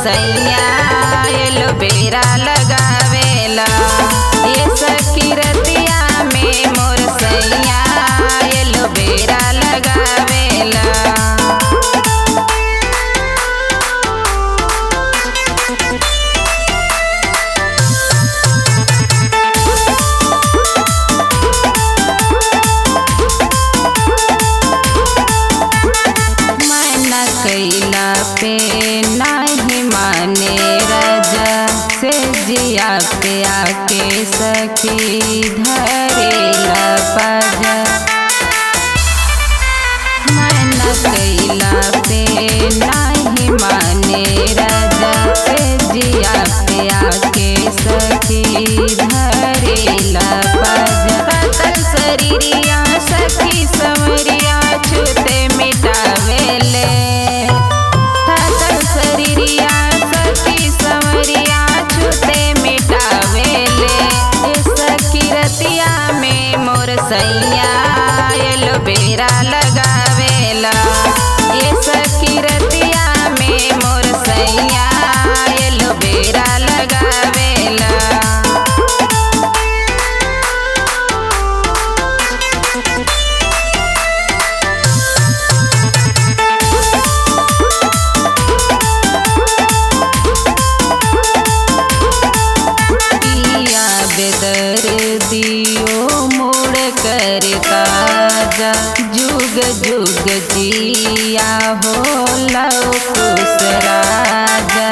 सैया एलो बेरा लगावेला। ये सखी रतिया में मोर सैया एलो बेरा लगावेला। कैला पे नाही माने राजा से जिया पे आके सखी धरेला पाजा। मना कैला पे नाही माने राजा से जिया पे आके सखी धरेला पाजा। तल शरीरिया सखी समरिया छूते मिटावेले। सैया एलो बेरा लगावेला। ये सखी रतिया में मोर सैया एलो बेरा लगावेला। दियो मोड़ कर काजा जुग जुग जिया हो लव कुश राजा।